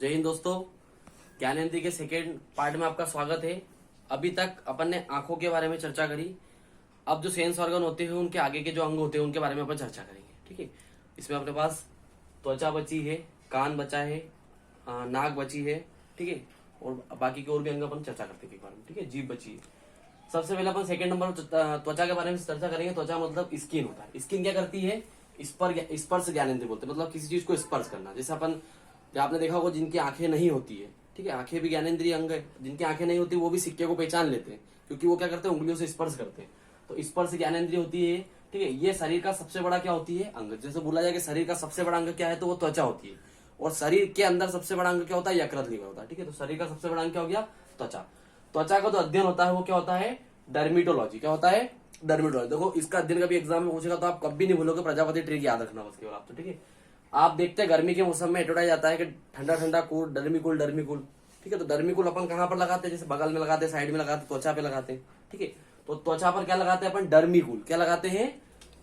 जय हिंद दोस्तों। ज्ञानेंद्र के सेकेंड पार्ट में आपका स्वागत है। अभी तक अपन ने आंखों के बारे में चर्चा करी। अब जो सेंस ऑर्गन होते हैं उनके आगे के जो अंग होते हैं उनके बारे में अपन चर्चा करेंगे। ठीक है, इसमें अपने पास त्वचा बची है, कान बचा है, नाक बची है। ठीक है, और बाकी के और भी अंग अपन चर्चा करते हैं एक बार में। ठीक है, जीभ बची है। सबसे पहले अपन सेकंड नंबर त्वचा के बारे में चर्चा करेंगे। त्वचा मतलब स्किन होता है। स्किन क्या करती है? स्पर्श ज्ञानेंद्रिय बोलते हैं, मतलब किसी चीज को स्पर्श करना। जैसे अपन आपने देखा होगा जिनकी आंखें नहीं होती है, ठीक है, आंखें भी ज्ञानेंद्रिय अंग है। जिनकी आंखें नहीं होती वो भी सिक्के को पहचान लेते हैं, क्योंकि वो क्या करते हैं, उंगलियों से स्पर्श करते हैं। तो स्पर्श ज्ञानेंद्रिय होती है। ठीक है, ये शरीर का सबसे बड़ा क्या होती है? अंग। जैसे बोला जाए कि शरीर का सबसे बड़ा अंग क्या है, तो वो त्वचा होती है। और शरीर के अंदर सबसे बड़ा अंग क्या होता है? यकृत लिवर होता है। ठीक है, तो शरीर का सबसे बड़ा अंग क्या हो गया? त्वचा। त्वचा का जो अध्ययन होता है वो क्या होता है? डर्मिटोलॉजी। क्या होता है? डर्मिटोलॉजी। देखो, इसका अध्ययन कभी एग्जाम में पूछेगा तो आप कभी नहीं भूलोगे प्रजापति ट्री याद रखना बस केवल आप तो। ठीक है, आप देखते हैं गर्मी के मौसम में एडवर्टाइज आता है कि ठंडा ठंडा कूल, डर्मिकूल डर्मिकूल। ठीक है, तो डर्मिकूल अपन कहाँ पर लगाते हैं? जैसे बगल में लगाते हैं, साइड में लगाते हैं, त्वचा पे लगाते हैं। ठीक है, तो त्वचा पर क्या लगाते हैं अपन? डर्मिकूल। क्या लगाते हैं?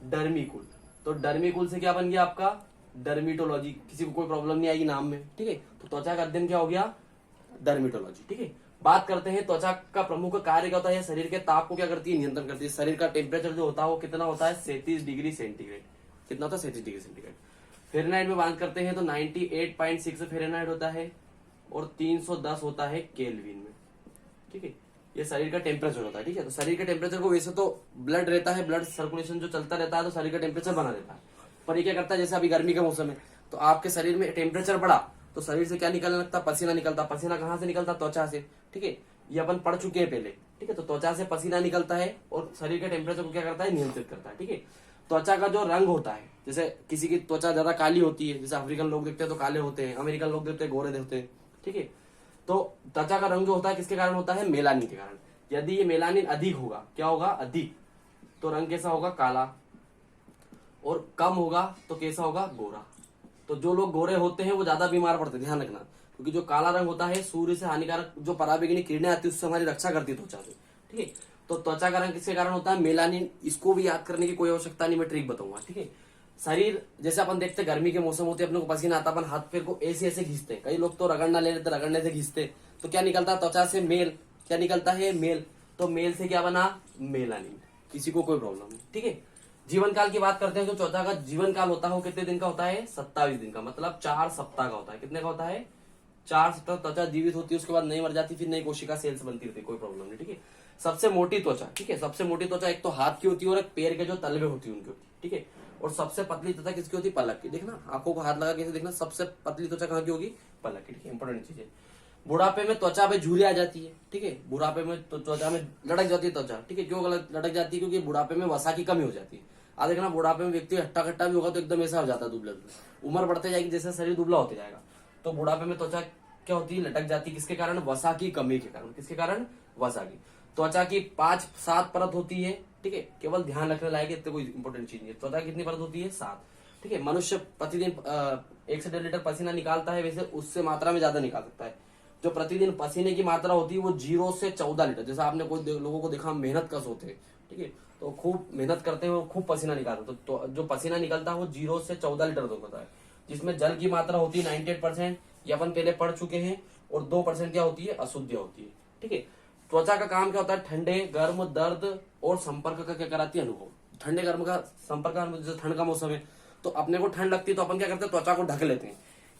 डर्मिकूल। तो डर्मिकूल से क्या बन गया आपका? डर्मिटोलॉजी। किसी को कोई प्रॉब्लम नहीं आएगी नाम में। ठीक है, तो त्वचा का अध्ययन क्या हो गया? डर्मिटोलॉजी। ठीक है, बात करते हैं त्वचा का प्रमुख कार्य क्या होता है? शरीर के ताप को क्या करती है? नियंत्रण करती है। शरीर का टेम्परेचर जो होता है वो कितना होता है? 37 डिग्री सेंटीग्रेड। कितना होता है? 37 डिग्री सेंटीग्रेड। फेरेनहाइट में बात करते हैं तो 98.6 फेरेनहाइट होता है और 310 होता है केल्विन में। ठीक है, ये शरीर का टेम्परेचर होता है। ठीक है, तो शरीर के टेम्परेचर को वैसे तो ब्लड रहता है, ब्लड सर्कुलेशन जो चलता रहता है तो शरीर का टेम्परेचर बना रहता है। पर ये क्या करता है, जैसे अभी गर्मी का मौसम है तो आपके शरीर में टेम्परेचर बढ़ा तो शरीर से क्या निकलने लगता? पसीना निकलता। पसीना कहाँ से निकलता? त्वचा से। ठीक है, ये अपन पढ़ चुके हैं पहले। ठीक है, तो त्वचा से पसीना निकलता है और शरीर के टेम्परेचर को क्या करता है? नियंत्रित करता है। ठीक है, त्वचा का जो रंग होता है, जैसे किसी की त्वचा ज्यादा काली होती है, जैसे अफ्रीकन लोग देखते हैं तो काले होते हैं, अमेरिकन लोग देखते हैं गोरे होते हैं। ठीक है, तो त्वचा का रंग जो होता है किसके कारण होता है? मेलानिन के कारण। यदि ये मेलानिन अधिक होगा, क्या होगा? अधिक, तो रंग कैसा होगा? काला। और कम होगा तो कैसा होगा? गोरा। तो जो लोग गोरे होते हैं वो ज्यादा बीमार पड़ते हैं, ध्यान रखना। क्योंकि जो काला रंग होता है सूर्य से हानिकारक जो पराबैंगनी किरणें आती है उससे हमारी रक्षा करती है त्वचा से। ठीक है, तो त्वचा का रंग किसके कारण होता है? मेलानिन। इसको भी याद करने की कोई आवश्यकता नहीं, मैं ट्रिक बताऊंगा। ठीक है, शरीर जैसे अपन देखते हैं गर्मी के मौसम होते हैं, अपने को पसीना आता है, अपन हाथ पैर को ऐसे ऐसे घिसते हैं। कई लोग तो रगड़ना ले लेते, रगड़ने से घिसते, तो क्या निकलता है? त्वचा से मेल। क्या निकलता है? मेल। तो मेल से क्या बना? मेलानिन। किसी को कोई प्रॉब्लम नहीं। ठीक है, जीवन काल की बात करते हैं तो त्वचा का जीवन काल होता है वो कितने दिन का होता है? 27 दिन का, मतलब 4 सप्ताह का होता है। कितने का होता है? 4 सप्ताह त्वचा जीवित होती है, उसके बाद नहीं मर जाती, फिर नई कोशिका सेल्स बनती रहती है, कोई प्रॉब्लम नहीं। ठीक है, सबसे मोटी त्वचा। ठीक है, सबसे मोटी त्वचा एक तो हाथ की होती है और एक पैर के जो तलवे होती है उनकी होती है। ठीक है, और सबसे पतली त्वचा किसकी होती है? पलक की। देखना, आंखों को हाथ लगा के देखना, सबसे पतली त्वचा कहाँ की होगी? पलक की। ठीक है, इंपॉर्टेंट चीज है। बुढ़ापे में त्वचा पे झुर्री आ जाती है। ठीक है, बुढ़ापे में तो त्वचा में लटक जाती है त्वचा। ठीक है, क्यों लटक जाती है? क्योंकि बुढ़ापे में वसा की कमी हो जाती है। आ देखना, बुढ़ापे में व्यक्ति हट्टा कट्टा भी होगा तो एकदम ऐसा हो जाता है दुबला दुबला। उम्र बढ़ते जाएगी जैसे शरीर दुबला होते जाएगा, तो बुढ़ापे में त्वचा क्या होती है? लटक जाती है। किसके कारण? वसा की कमी के कारण। किसके कारण? वसा की। त्वचा की 5-7 परत होती है। ठीक है, केवल ध्यान रखने लायक, इतने कोई इंपॉर्टेंट चीज नहीं है। त्वचा कितनी परत होती है? 7। ठीक है, मनुष्य प्रतिदिन 1 से 1.5 लीटर पसीना निकालता है, वैसे उससे मात्रा में ज्यादा निकाल सकता है। जो प्रतिदिन पसीने की मात्रा होती है वो 0 से 14 लीटर। जैसे आपने कोई लोगों को देखा मेहनत कश होते हैं, ठीक है, तो खूब मेहनत करते हैं, खूब पसीना निकालते हैं, तो जो पसीना निकलता है वो 0 से 14 लीटर तक होता है। जिसमें जल की मात्रा होती है 98%, ये अपन पहले पढ़ चुके हैं, और 2% क्या होती है? अशुद्ध होती है। ठीक है, त्वचा का काम क्या होता है? ठंडे, गर्म, दर्द और संपर्क का क्या कराती है? अनुभव। ठंडे गर्म का संपर्क का अनुभव। जैसे ठंड का मौसम है तो अपने को ठंड लगती है तो अपन क्या करते हैं? त्वचा को ढक लेते हैं।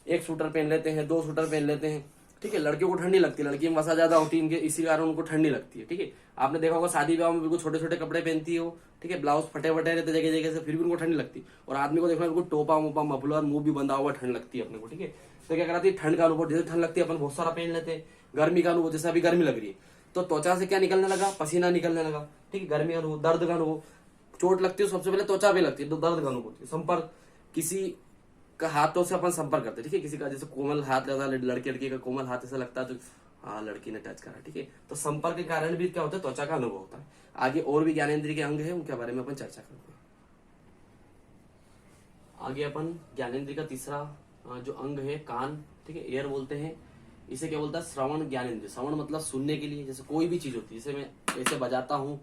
1 स्वेटर पहन लेते हैं, 2 स्वेटर पहन लेते हैं। ठीक है, लड़कियों को ठंड नहीं लगती, लड़की में वसा ज्यादा होती है इनके, इसी कारण उनको ठंड नहीं लगती है। ठीक है, आपने देखा होगा शादी ब्याह में बिल्कुल छोटे छोटे कपड़े पहनती है वो। ठीक है, ब्लाउज फटे फटे रहते जगह जगह से, फिर भी उनको ठंड नहीं लगती। और आदमी को देखना बिल्कुल टोपा मोपा मफलर मुंह भी बंधा हुआ, ठंड लगती है अपने को। ठीक है, तो क्या कराती है? ठंड का अनुभव। जैसे ठंड लगती है अपन बहुत सारा पहन लेते हैं। गर्मी का अनुभव, जैसे अभी गर्मी लग रही है तो त्वचा से क्या निकलने लगा? पसीना निकलने लगा। ठीक है, गर्मी का अनुभव। दर्द का अनुभव, चोट लगती है सबसे पहले त्वचा पे लगती है तो दर्द का अनुभव होती है। संपर्क, किसी का हाथों से अपन संपर्क करते हैं। ठीक है, किसी का जैसे कोमल हाथ लगता है, लड़के लड़की का कोमल हाथ ऐसा लगता है तो हाँ लड़की ने टच करा। ठीक है, तो संपर्क के कारण भी क्या होता है? त्वचा का अनुभव होता है। आगे और भी ज्ञानेंद्रिय के अंग है, उनके बारे में अपन चर्चा करते हैं। आगे अपन ज्ञानेंद्रिय का तीसरा जो अंग है कान। ठीक है, एयर बोलते हैं इसे। क्या बोलता है? श्रवण ज्ञानेंद्रिय। श्रवण मतलब सुनने के लिए। जैसे कोई भी चीज होती है, जैसे मैं ऐसे बजाता हूँ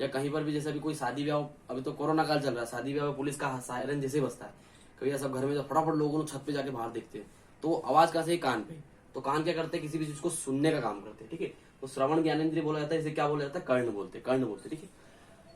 या कहीं पर भी, जैसे अभी कोई शादी ब्याह, अभी तो कोरोना काल चल रहा है, शादी ब्याह में पुलिस का सायरन जैसे बजता है, कभी सब घर में जो फटाफट लोगों को छत पे जाके बाहर देखते हैं तो आवाज कहाँ से? कान पे। तो कान क्या करते हैं? किसी भी चीज को सुनने का काम करते हैं, ठीक है। तो श्रवण ज्ञानेंद्रिय बोला जाता है, इसे क्या बोला जाता है? कर्ण बोलते, कर्ण बोलते, ठीक है।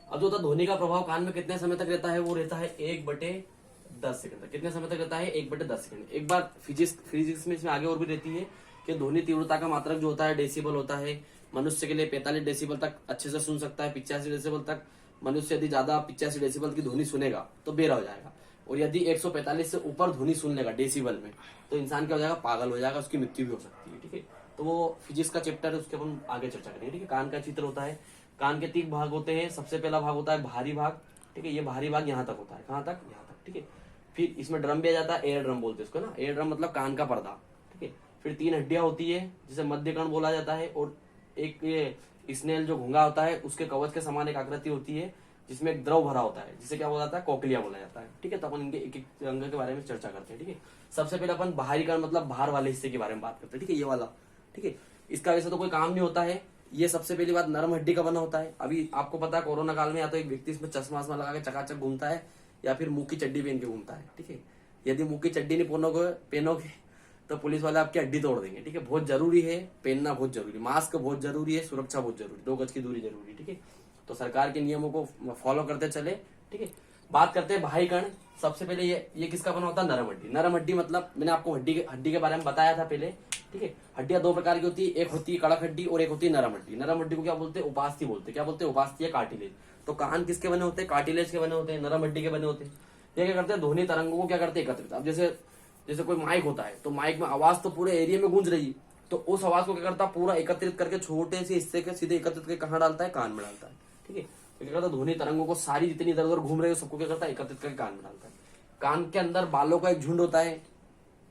अब जो होता है ध्वनि का प्रभाव कान में कितने समय तक रहता है? वो रहता है 1/10 सेकंड तक। कितने समय तक रहता है? 1/10 सेकंड। एक बार फिजिक्स में इसमें आगे और भी रहती है कि ध्वनि तीव्रता का मात्रक जो होता है डेसिबल होता है। मनुष्य के लिए 45 डेसिबल तक अच्छे से सुन सकता है, 85 डेसिबल तक। मनुष्य यदि ज्यादा 85 डेसिबल की ध्वनि सुनेगा तो बेरा हो जाएगा, और यदि 145 से ऊपर ध्वनि सुन लेगा डेसिबल में तो इंसान क्या हो जाएगा? पागल हो जाएगा, उसकी मृत्यु भी हो सकती है, ठीक है। तो वो फिजिक्स का चैप्टर है, उसके अपन आगे चर्चा करेंगे, ठीक है। कान का चित्र होता है। कान के 3 भाग होते हैं। सबसे पहला भाग होता है भारी भाग, ठीक है। ये भारी भाग यहाँ तक होता है, कहाँ तक? यहाँ तक, ठीक है। फिर इसमें ड्रम भी आ जाता है, एयर ड्रम बोलते हैं इसको ना। एयर ड्रम मतलब कान का पर्दा, ठीक है। फिर 3 हड्डियां होती है जिसे मध्य कर्ण बोला जाता है, और एक ये स्नेल जो घोंगा होता है उसके कवच के समान एक आकृति होती है जिसमें एक द्रव भरा होता है, जिसे क्या बोला जाता है? कोकलिया बोला जाता है, ठीक है। तो अपन इनके एक एक अंग के बारे में चर्चा करते हैं, ठीक है। सबसे पहले अपन बाहरी कर्ण मतलब बाहर वाले हिस्से के बारे में बात करते हैं, ठीक है। ये वाला, ठीक है। इसका वैसे तो कोई काम नहीं होता है। ये सबसे पहली बात नरम हड्डी का बना होता है। अभी आपको पता है कोरोना काल में या तो एक व्यक्ति इसमें चश्मा वश्मा लगा के चकाचक घूमता है, या फिर मुंह की चड्डी पहन के घूमता है, ठीक है। यदि मुंह की चड्डी नहीं पहनोगे तो पुलिस वाले आपकी हड्डी तोड़ देंगे, ठीक है। बहुत जरूरी है पहनना, बहुत जरूरी, मास्क बहुत जरूरी है, सुरक्षा बहुत जरूरी, 2 गज की दूरी जरूरी, ठीक है। तो सरकार के नियमों को फॉलो करते चले, ठीक है। बात करते हैं बाह्य कर्ण। सबसे पहले ये किसका बना होता है? नरम हड्डी। नरम हड्डी मतलब मैंने आपको हड्डी के बारे में बताया था पहले, ठीक है। हड्डियां 2 प्रकार की होती है, एक होती है कड़क हड्डी और एक होती है नरम हड्डी। नरम हड्डी को क्या बोलते हैं? उपास्थि बोलते हैं। क्या बोलते हैं? उपास्थि या कार्टिलेज। तो कान किसके बने होते हैं? कार्टिलेज के बने होते हैं, नरम हड्डी के बने होते हैं। ये क्या करते हैं? ध्वनि तरंगों को क्या करते हैं? एकत्रित। अब जैसे कोई माइक होता है तो माइक में आवाज तो पूरे एरिया में गूंज रही है, तो उस आवाज को क्या करता है? पूरा एकत्रित करके छोटे से हिस्से के सीधे एकत्रित करके कहाँ डालता है? कान में डालता है, ठीक है। तो क्या करता है? ध्वनि तरंगों को सारी जितनी इधर उधर घूम रही है सबको क्या करता है? एकत्रित करके कान में डालता है। कान के अंदर बालों का एक झुंड होता है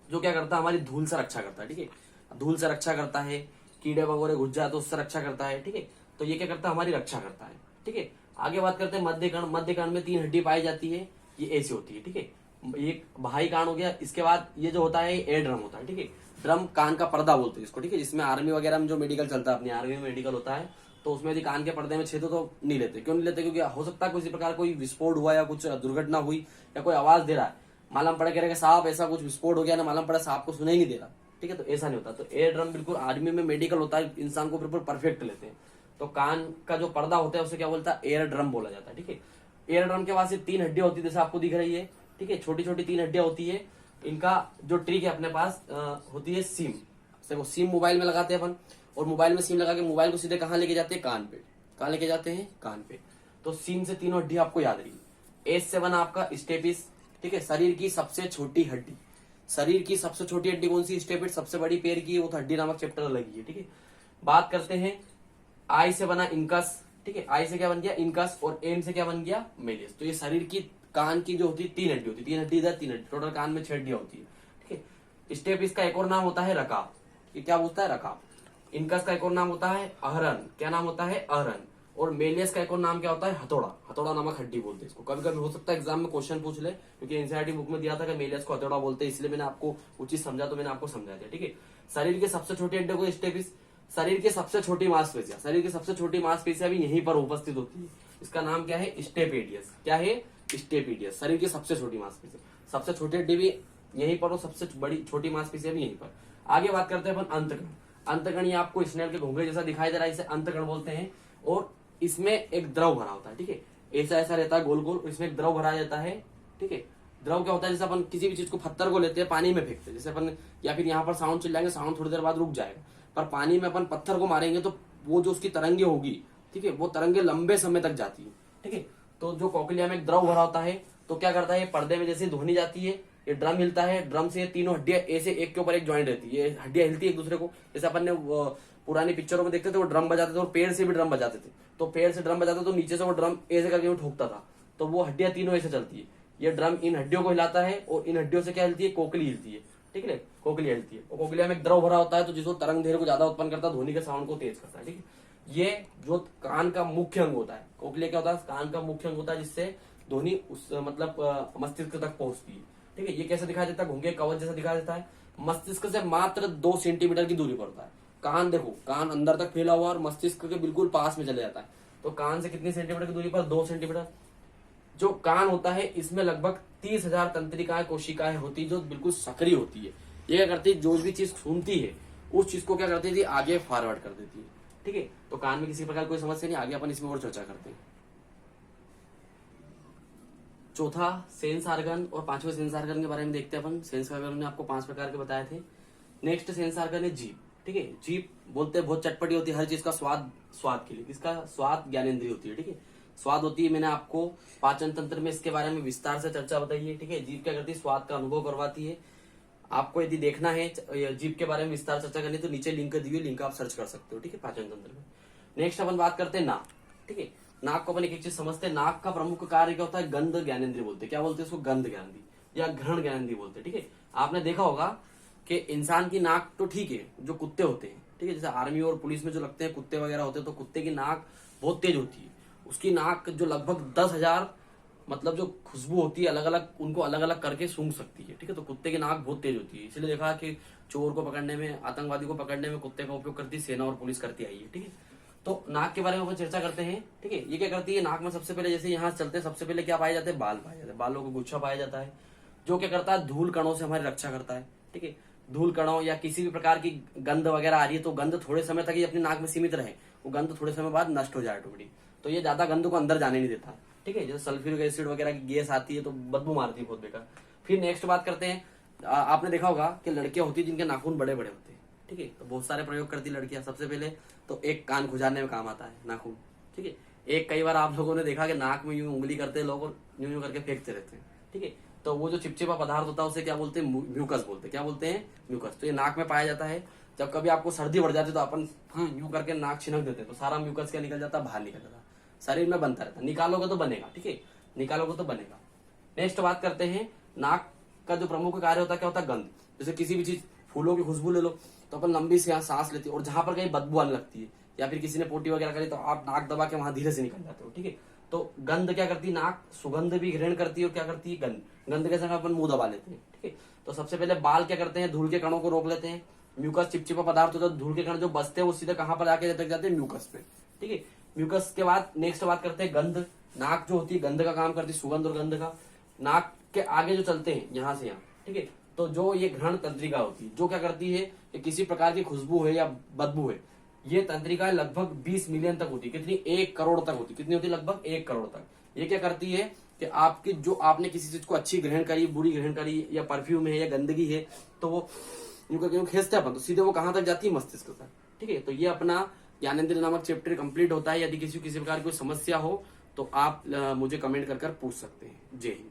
जो क्या करता है? हमारी धूल से रक्षा करता है, ठीक है। धूल से रक्षा करता है, कीड़े वगैरह घुस जाए तो उससे रक्षा करता है, ठीक है। तो ये क्या करता है? हमारी रक्षा करता है, ठीक है। आगे बात करते हैं मध्य कर्ण। मध्य कर्ण में 3 हड्डी पाई जाती है, ये ऐसी होती है, ठीक है। ये बाह्य कान हो गया। इसके बाद ये जो होता है एयर ड्रम होता है, ठीक है। ड्रम कान का पर्दा बोलते हैं इसको, ठीक है। जिसमें आर्मी वगैरह में जो मेडिकल चलता है, अपनी आर्मी में मेडिकल होता है, तो उसमें यदि कान के पर्दे में छेद हो तो नहीं लेते। क्यों नहीं लेते? क्योंकि हो सकता है किसी प्रकार कोई विस्फोट हुआ या कुछ दुर्घटना हुई या कोई आवाज दे रहा है, मालूम पड़ा कह रहे साहब ऐसा कुछ विस्फोट हो गया ना, मालूम पड़ा साहब को सुनाई नहीं दे रहा, ठीक है। तो ऐसा नहीं होता। तो एयर ड्रम बिल्कुल आर्मी में मेडिकल होता है, इंसान को बिल्कुल परफेक्ट लेते हैं। तो कान का जो पर्दा होता है उसे क्या बोलता है? एयर ड्रम बोला जाता है, ठीक है। एयर ड्रम के बाद से 3 हड्डियां होती है जैसे आपको दिख रही है, ठीक है। छोटी छोटी 3 हड्डियां होती है। इनका जो ट्रिक है अपने पास होती है सिम। देखो सिम मोबाइल में लगाते हैं अपन, और मोबाइल में सिम लगा के मोबाइल को सीधे कहाँ लेके जाते हैं? कान पे। कहाँ लेके जाते हैं? कान पे। तो सिम से 3 हड्डी आपको याद रही। एस से बना आपका स्टेपिस, ठीक है। शरीर की सबसे छोटी हड्डी। शरीर की सबसे छोटी हड्डी कौन सी? स्टेपिस। सबसे बड़ी पैर की वो तो हड्डी नामक चैप्टर अलग ही है, ठीक है। बात करते हैं आई से बना इनकस, ठीक है। आई से क्या बन गया? इनकस, और एम से क्या बन गया? मेलियस। तो ये शरीर की कान की जो होती है 3 हड्डी होती है, 3 हड्डी इधर 3 हड्डी, टोटल कान में 6 हड्डियां होती है, ठीक है। स्टेप इसका एक और नाम होता है रकाब। ये क्या बोलता है? रकाब। इनकस का एक और नाम होता है अहरन। क्या नाम होता है? अहरन। और मेलियस का एक और नाम क्या होता है? हथौड़ा। हथौड़ा नामक हड्डी बोलते हैं इसको। कभी कभी हो सकता है एग्जाम में क्वेश्चन पूछ ले, क्योंकि एनसीईआरटी बुक में दिया था कि मेलियस को हथौड़ा बोलते हैं, इसलिए मैंने आपको उचित समझा तो मैंने आपको समझा दिया, ठीक है। शरीर की सबसे छोटी हड्डी को स्टेपिस। शरीर की सबसे छोटी मांसपेशियां, शरीर की सबसे छोटी मांसपेशियां भी यहीं पर उपस्थित होती है। इसका नाम क्या है? स्टेपेडियस। क्या है? स्टेपेडियस। शरीर की सबसे छोटी मांसपेशियां, सबसे छोटी हड्डी भी यहीं पर और सबसे बड़ी छोटी मांसपेशियां भी यहीं पर। आगे बात करते हैं अपन अंतकण। अंतकण ये आपको स्नेल के घोंघे जैसा दिखाई दे रहा है, इसे अंतकण बोलते हैं। और इसमें एक द्रव भरा होता है, ठीक है। ऐसा ऐसा रहता है गोल गोल, इसमें एक द्रव भरा जाता है, ठीक है। द्रव क्या होता है? जैसे अपन किसी भी चीज को, पत्थर को लेते हैं पानी में फेंकते हैं, जैसे अपन, या फिर यहाँ पर साउंड चल जाएंगे, साउंड थोड़ी देर बाद रुक जाएगा, पर पानी में अपन पत्थर को मारेंगे तो वो जो उसकी तरंगे होगी, ठीक है, वो तरंगे लंबे समय तक जाती है, ठीक है। तो जो कोक्लिया में एक द्रव भरा होता है तो क्या करता है? पर्दे में जैसे ध्वनि जाती है, ये ड्रम हिलता है, ड्रम से ये तीनों हड्डियां ऐसे एक के ऊपर एक ज्वाइंट रहती है, ये हड्डियां हिलती है एक दूसरे को। जैसे अपन ने पुरानी पिक्चरों में देखते थे, वो ड्रम बजाते थे और पेड़ से भी ड्रम बजाते थे, तो पेड़ से ड्रम बजाते तो नीचे से वो ड्रम ऐसे करके वो ठोकता था, तो वो हड्डियां तीनों ऐसे चलती है। ये ड्रम इन हड्डियों को हिलाता है और इन हड्डियों से क्या हिलती है? कोकली हिलती है, ठीक है। कोकलिया हिलती है और कोकलिया में एक द्रव भरा होता है, तो जिसको तरंग धैर्य को ज्यादा उत्पन्न करता है, ध्वनि के साउंड को तेज करता है, ठीक है। ये जो कान का मुख्य अंग होता है, कोकलिया क्या होता है? कान का मुख्य अंग होता है, जिससे ध्वनि उस मतलब मस्तिष्क तक पहुंचती है, ठीक है। ये कैसे दिखाई देता है? घोंघे कवच जैसा दिखाई देता है। मस्तिष्क से मात्र 2 सेंटीमीटर की दूरी पर होता है। कान देखो, कान अंदर तक फैला हुआ और मस्तिष्क के बिल्कुल पास में चले जाता है। तो कान से कितनी सेंटीमीटर की दूरी पर? 2 सेंटीमीटर। जो कान होता है इसमें लगभग 30,000 तंत्रिकाएं, कोशिकाएं होती है जो बिल्कुल सक्रिय होती है। ये क्या करती है, जो भी चीज सुनती है उस चीज को क्या करती थी, आगे फॉरवर्ड कर देती है। ठीक है, तो कान में किसी प्रकार कोई समस्या नहीं, आगे अपन इसमें और चर्चा करते हैं। चौथा सेंस आर्गन और पांचवें सेंस आर्गन के बारे में देखते हैं अपन। सेंस आर्गन ने आपको 5 प्रकार के बताए थे। नेक्स्ट सेंस आर्गन है जीभ। ठीक है, जीभ बोलते हैं बहुत चटपटी होती है, हर चीज का स्वाद, स्वाद के लिए किसका स्वाद, ज्ञानेंद्रिय होती है। ठीक है, स्वाद होती है, मैंने आपको पाचन तंत्र में इसके बारे में विस्तार से चर्चा बताई है। ठीक है, जीभ क्या करती है, स्वाद का अनुभव करवाती है। आपको यदि देखना है जीभ के बारे में विस्तार चर्चा करनी तो नीचे लिंक दी हुई, लिंक आप सर्च कर सकते हो। ठीक है, पाचन तंत्र में। नेक्स्ट अपन बात करते हैं नाक। ठीक है, नाक को अपन एक चीज समझते हैं, नाक का प्रमुख कार्य क्या होता है, गंध ज्ञानेंद्रिय बोलते हैं। क्या बोलते हैं उसको, गंध ज्ञानेंद्रिय या घ्राण ज्ञानेंद्रिय बोलते हैं। ठीक है, आपने देखा होगा कि इंसान की नाक तो ठीक है, जो कुत्ते होते हैं, ठीक है, जैसे आर्मी और पुलिस में जो लगते हैं कुत्ते वगैरह होते हैं, तो कुत्ते की नाक बहुत तेज होती है। उसकी नाक जो लगभग 10,000 मतलब जो खुशबू होती है अलग अलग, उनको अलग अलग करके सूंघ सकती है। ठीक है, तो कुत्ते की नाक बहुत तेज होती है, इसलिए देखा कि चोर को पकड़ने में, आतंकवादी को पकड़ने में कुत्ते का उपयोग करती सेना और पुलिस करती आई है। ठीक है, तो नाक के बारे में अपन चर्चा करते हैं। ठीक है, ये क्या करती है, नाक में सबसे पहले जैसे यहाँ चलते हैं, सबसे पहले क्या पाए जाते हैं, बाल पाए जाते हैं। बालों को गुच्छा पाया जाता है, जो क्या करता है, धूल कणों से हमारी रक्षा करता है। ठीक है, धूल कणों या किसी भी प्रकार की गंध वगैरह आ रही है तो गंध थोड़े समय तक ही अपनी नाक में सीमित रहे, वो गंध थोड़े समय बाद नष्ट हो जाए टुकड़ी, तो ये ज्यादा गंध को अंदर जाने नहीं देता। ठीक है, जैसे सल्फ्यूरिक एसिड वगैरह की गैस आती है तो बदबू मारती है बहुत बेकार। फिर नेक्स्ट बात करते हैं, आपने देखा होगा कि लड़कियां होती है जिनके नाखून बड़े बड़े होते हैं। ठीक है, तो बहुत सारे प्रयोग करती लड़कियां। सबसे पहले तो एक कान खुजारने में काम आता है नाखून। ठीक है, एक कई बार आप लोगों ने देखा कि नाक में यूं उंगली करते हैं लोग और यूं यूं करके फेंकते रहते हैं। ठीक है, तो वो जो चिपचिपा पदार्थ होता है उसे क्या बोलते हैं, म्यूकस बोलते हैं। क्या बोलते हैं, म्यूकस। तो ये नाक में पाया जाता है। जब कभी आपको सर्दी बढ़ जाती है तो अपन यूं करके नाक छिनक देते हैं, तो सारा म्यूकस क्या निकल जाता है, बाहर निकल जाता है, शरीर में बनता रहता है। निकालोगे तो बनेगा। ठीक है, निकालोगे तो बनेगा। नेक्स्ट बात करते हैं, नाक का जो प्रमुख कार्य होता है क्या होता है, गंध। जैसे किसी भी चीज, फूलों की खुशबू ले लो तो अपन लंबी से यहाँ सांस लेते हैं, और जहां पर कहीं बदबू आने लगती है या फिर किसी ने पोटी वगैरह करी तो आप नाक दबा के वहां धीरे से निकल जाते हो। ठीक है, तो गंध क्या करती है, नाक सुगंध भी ग्रहण करती है और क्या करती है, गंध। गंध के समय अपन मुंह दबा लेते हैं। ठीक है, तो सबसे पहले बाल क्या करते हैं, धूल के कणों को रोक लेते हैं। म्यूकस चिपचिपा पदार्थ होता है, धूल के कण जो बसते हैं वो सीधे कहां पर जाके तक जाते हैं, म्यूकस पे। ठीक है, म्यूकस के बाद नेक्स्ट बात करते हैं गंध। नाक जो होती है गंध का काम करती है, सुगंध और गंध का। नाक के आगे जो चलते हैं यहाँ से यहाँ, ठीक है, तो जो ये घ्राण तंत्रिका होती है जो क्या करती है कि किसी प्रकार की खुशबू है या बदबू है, ये तंत्रिका लगभग 20 मिलियन तक होती है। कितनी, 1 करोड़ तक होती है। कितनी होती है, लगभग 1 करोड़ तक। ये क्या करती है कि आपकी जो आपने किसी चीज को अच्छी ग्रहण करी, बुरी ग्रहण करी, या परफ्यूम है या गंदगी है, तो वो खींचते अपन तो सीधे वो कहां तक जाती है, मस्तिष्क तक। ठीक है, तो ये अपना ज्ञानेंद्रिय नामक चैप्टर कंप्लीट होता है। यदि किसी प्रकार की कोई समस्या हो तो आप मुझे कमेंट कर पूछ सकते हैं। जय हिंद।